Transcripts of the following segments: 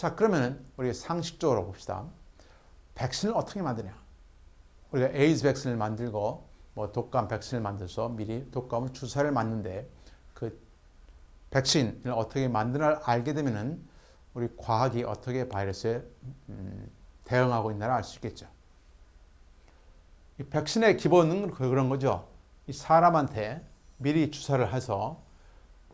자, 그러면 우리 상식적으로 봅시다. 백신을 어떻게 만드냐? 우리가 에이즈 백신을 만들고 뭐 독감 백신을 만들어서 미리 독감을 주사를 맞는데 그 백신을 어떻게 만드나 알게 되면은 우리 과학이 어떻게 바이러스에 대응하고 있나를 알 수 있겠죠. 이 백신의 기본은 그런 거죠. 이 사람한테 미리 주사를 해서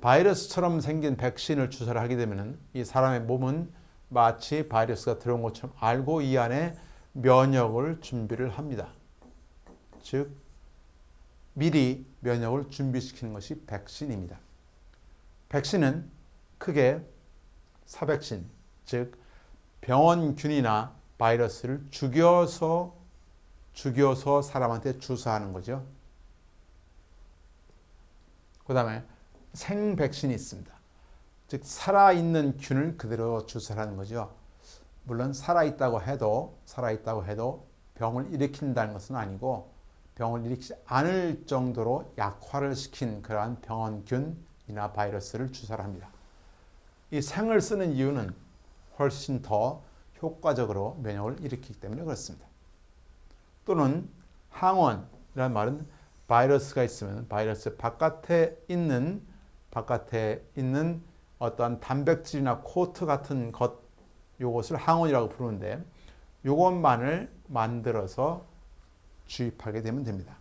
바이러스처럼 생긴 백신을 주사를 하게 되면은 이 사람의 몸은 마치 바이러스가 들어온 것처럼 알고 이 안에 면역을 준비를 합니다. 즉 미리 면역을 준비시키는 것이 백신입니다. 백신은 크게 사백신, 즉 병원균이나 바이러스를 죽여서 사람한테 주사하는 거죠. 그 다음에 생백신이 있습니다. 즉 살아있는 균을 그대로 주사하는 거죠. 물론 살아있다고 해도 병을 일으킨다는 것은 아니고 병을 일으키지 않을 정도로 약화를 시킨 그러한 병원균이나 바이러스를 주사를 합니다. 이 생을 쓰는 이유는 훨씬 더 효과적으로 면역을 일으키기 때문에 그렇습니다. 또는 항원이라는 말은 바이러스가 있으면 바이러스 바깥에 있는 어떠한 단백질이나 코트 같은 것, 요것을 항원이라고 부르는데 요것만을 만들어서 주입하게 되면 됩니다.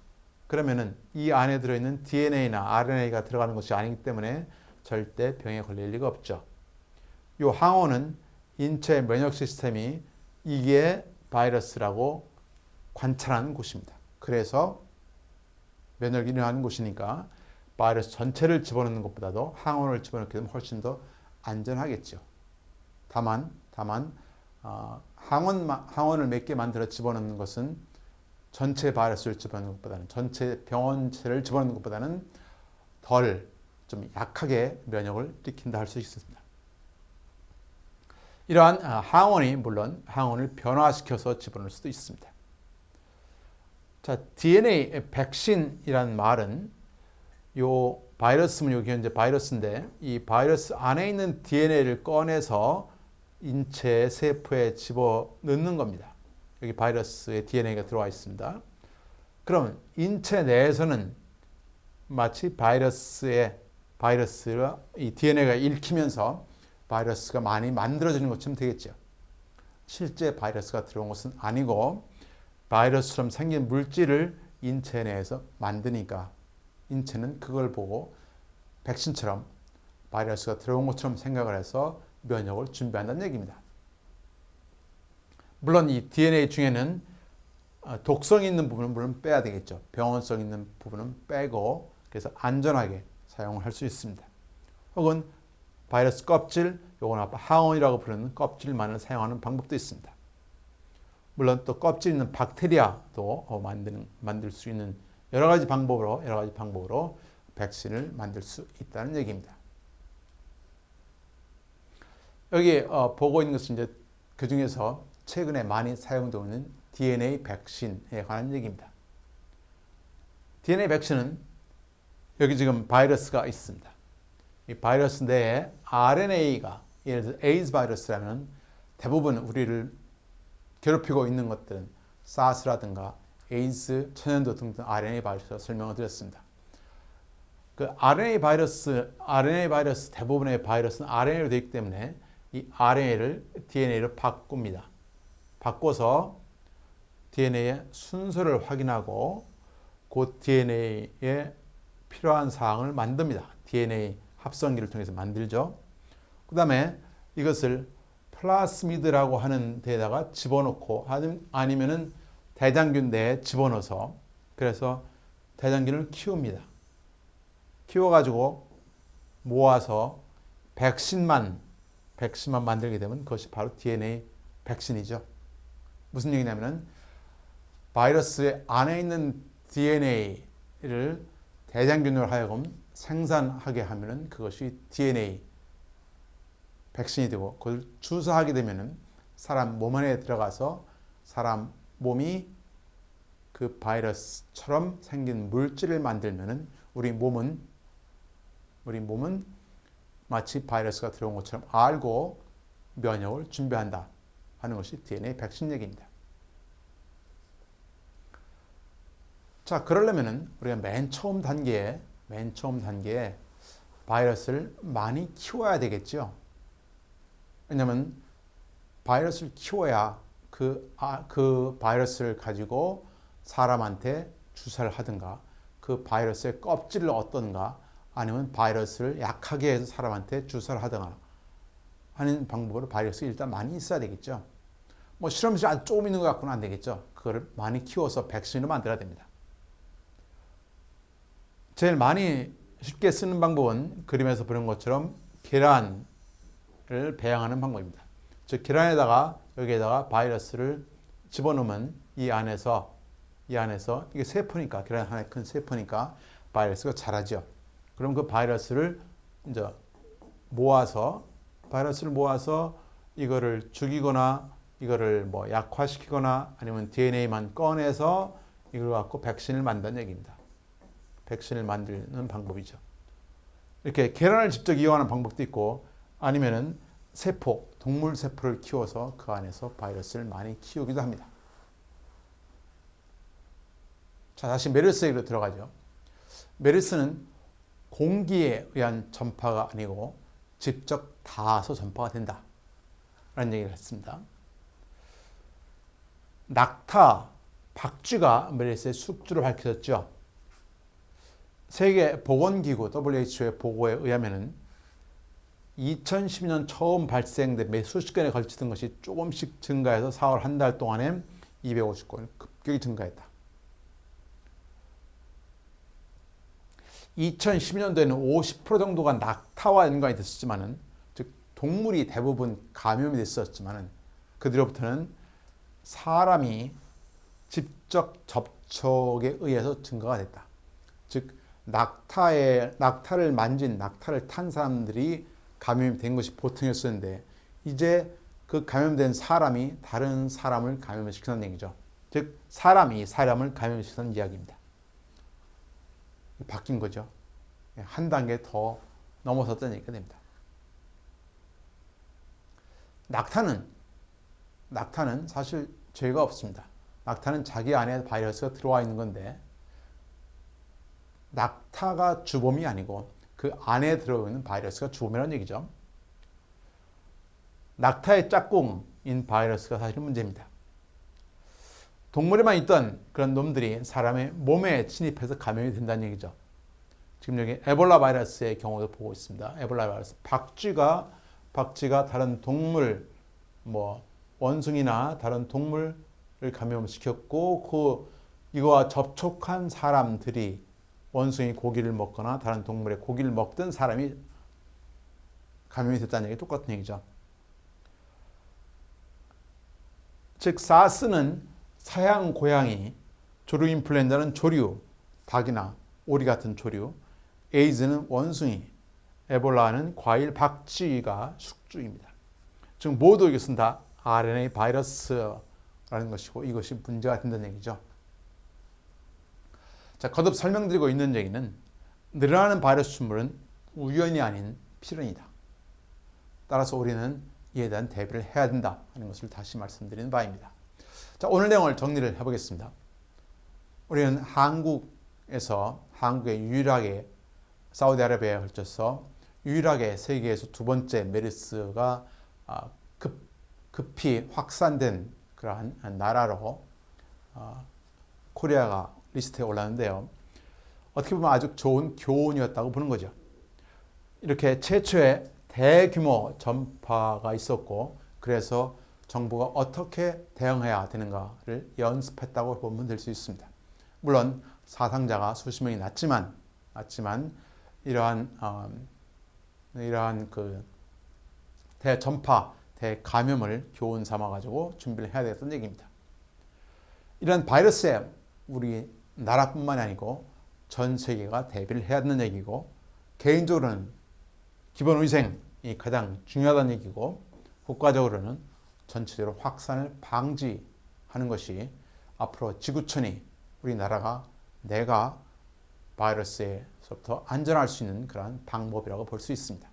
그러면은 이 안에 들어있는 DNA나 RNA가 들어가는 것이 아니기 때문에 절대 병에 걸릴 리가 없죠. 요 항원은 인체 면역 시스템이 이게 바이러스라고 관찰하는 곳입니다. 그래서 면역이 일어나는 곳이니까 바이러스 전체를 집어넣는 것보다도 항원을 집어넣게 되면 훨씬 더 안전하겠죠. 다만 항원을 몇 개 만들어 집어넣는 것은 전체 바이러스를 집어넣는 것보다는 전체 병원체를 집어넣는 것보다는 덜 좀 약하게 면역을 일으킨다 할 수 있습니다. 이러한 항원이 물론 항원을 변화시켜서 집어넣을 수도 있습니다. 자, DNA 백신이란 말은 요 바이러스는 여기 현재 바이러스인데 이 바이러스 안에 있는 DNA를 꺼내서 인체 세포에 집어넣는 겁니다. 여기 바이러스의 DNA가 들어와 있습니다. 그럼 인체 내에서는 마치 바이러스가 이 DNA가 읽히면서 바이러스가 많이 만들어지는 것처럼 되겠죠. 실제 바이러스가 들어온 것은 아니고 바이러스처럼 생긴 물질을 인체 내에서 만드니까 인체는 그걸 보고 백신처럼 바이러스가 들어온 것처럼 생각을 해서 면역을 준비한다는 얘기입니다. 물론 이 DNA 중에는 독성이 있는 부분은 물론 빼야 되겠죠. 병원성 있는 부분은 빼고 그래서 안전하게 사용을 할 수 있습니다. 혹은 바이러스 껍질, 요건 항원이라고 부르는 껍질만을 사용하는 방법도 있습니다. 물론 또 껍질 있는 박테리아도 만들 수 있는 여러 가지 방법으로 백신을 만들 수 있다는 얘기입니다. 여기 보고 있는 것은 이제 그 중에서 최근에 많이 사용되고 있는 DNA 백신에 관한 얘기입니다. DNA 백신은 여기 지금 바이러스가 있습니다. 이 바이러스 내에 RNA가 예를 들어 에이즈 바이러스라면 대부분 우리를 괴롭히고 있는 것들은 사스라든가 에이즈, 천연두 등등 RNA 바이러스로 설명을 드렸습니다. 그 RNA 바이러스 대부분의 바이러스는 RNA로 되어 있기 때문에 이 RNA를 DNA로 바꿉니다. 바꿔서 DNA의 순서를 확인하고 그 DNA에 필요한 사항을 만듭니다. DNA 합성기를 통해서 만들죠. 그 다음에 이것을 플라스미드라고 하는 데다가 집어넣고 아니면은 대장균 내에 집어넣어서 그래서 대장균을 키웁니다. 키워가지고 모아서 백신만 만들게 되면 그것이 바로 DNA 백신이죠. 무슨 얘기냐면은 바이러스 안에 있는 DNA를 대장균으로 하여금 생산하게 하면은 그것이 DNA 백신이 되고 그걸 주사하게 되면은 사람 몸 안에 들어가서 사람 몸이 그 바이러스처럼 생긴 물질을 만들면은 우리 몸은 마치 바이러스가 들어온 것처럼 알고 면역을 준비한다 하는 것이 DNA 백신 얘기입니다. 자, 그러려면은 우리가 맨 처음 단계에 바이러스를 많이 키워야 되겠죠. 왜냐하면 바이러스를 키워야 그 바이러스를 가지고 사람한테 주사를 하든가 그 바이러스의 껍질을 얻든가 아니면 바이러스를 약하게 해서 사람한테 주사를 하든가 하는 방법으로 바이러스가 일단 많이 있어야 되겠죠. 뭐 실험실 아주 조금 있는 것 갖고는 안 되겠죠. 그거를 많이 키워서 백신으로 만들어야 됩니다. 제일 많이 쉽게 쓰는 방법은 그림에서 보는 것처럼 계란을 배양하는 방법입니다. 즉 계란에다가 여기에다가 바이러스를 집어넣으면 이 안에서 이게 세포니까 계란 하나의 큰 세포니까 바이러스가 자라죠. 그럼 그 바이러스를 이제 바이러스를 모아서 이거를 죽이거나 이거를 뭐 약화시키거나 아니면 DNA만 꺼내서 이걸 갖고 백신을 만든다는 얘기입니다. 백신을 만드는 방법이죠. 이렇게 계란을 직접 이용하는 방법도 있고 아니면은 동물 세포를 키워서 그 안에서 바이러스를 많이 키우기도 합니다. 자, 다시 메르스 얘기로 들어가죠. 메르스는 공기에 의한 전파가 아니고 직접 닿아서 전파가 된다 라는 얘기를 했습니다. 낙타, 박쥐가 메르스의 숙주로 밝혀졌죠. 세계보건기구 WHO의 보고에 의하면 2012년 처음 발생된 매 수십 건에 걸치던 것이 조금씩 증가해서 4월 한 달 동안에 250건 급격히 증가했다. 2012년도에는 50% 정도가 낙타와 연관이 됐었지만은, 즉 동물이 대부분 감염이 됐었지만은 그 뒤로부터는 사람이 직접 접촉에 의해서 증가가 됐다. 즉 낙타를 만진 낙타를 탄 사람들이 감염이 된 것이 보통이었었는데 이제 그 감염된 사람이 다른 사람을 감염시키는 얘기죠. 즉 사람이 사람을 감염시키는 이야기입니다. 바뀐 거죠. 한 단계 더 넘어섰다는 얘기가 됩니다. 낙타는 사실 죄가 없습니다. 낙타는 자기 안에 바이러스가 들어와 있는 건데 낙타가 주범이 아니고 그 안에 들어있는 바이러스가 주범이라는 얘기죠. 낙타의 짝꿍인 바이러스가 사실 문제입니다. 동물에만 있던 그런 놈들이 사람의 몸에 침입해서 감염이 된다는 얘기죠. 지금 여기 에볼라 바이러스의 경우도 보고 있습니다. 에볼라 바이러스. 박쥐가 다른 동물, 원숭이나 다른 동물을 감염시켰고, 이거와 접촉한 사람들이 원숭이 고기를 먹거나 다른 동물의 고기를 먹던 사람이 감염이 됐다는 얘기 똑같은 얘기죠. 즉 사스는 사양 고양이, 조류 인플루엔자는 조류, 닭이나 오리 같은 조류, 에이즈는 원숭이, 에볼라는 과일 박쥐가 숙주입니다. 즉 모두 이것은 다 RNA 바이러스라는 것이고 이것이 문제가 된다는 얘기죠. 자, 거듭 설명드리고 있는 얘기는 늘어나는 바이러스 출물은 우연이 아닌 필연이다. 따라서 우리는 이에 대한 대비를 해야 된다 하는 것을 다시 말씀드리는 바입니다. 자, 오늘 내용을 정리를 해보겠습니다. 우리는 한국에 유일하게 사우디아라비아에 걸쳐서 유일하게 세계에서 두 번째 메르스가 급히 확산된 그러한 나라로 코리아가 리스트에 올랐는데요. 어떻게 보면 아주 좋은 교훈이었다고 보는 거죠. 이렇게 최초의 대규모 전파가 있었고 그래서 정부가 어떻게 대응해야 되는가를 연습했다고 보면 될 수 있습니다. 물론 사상자가 수십 명이 났지만 이러한 그 대전파, 대감염을 교훈 삼아가지고 준비를 해야 되겠다는 얘기입니다. 이런 바이러스에 우리 나라뿐만이 아니고 전 세계가 대비를 해야 되는 얘기고 개인적으로는 기본 위생이 가장 중요하다는 얘기고 국가적으로는 전체적으로 확산을 방지하는 것이 앞으로 지구촌이 우리나라가 내가 바이러스에서부터 안전할 수 있는 그런 방법이라고 볼 수 있습니다.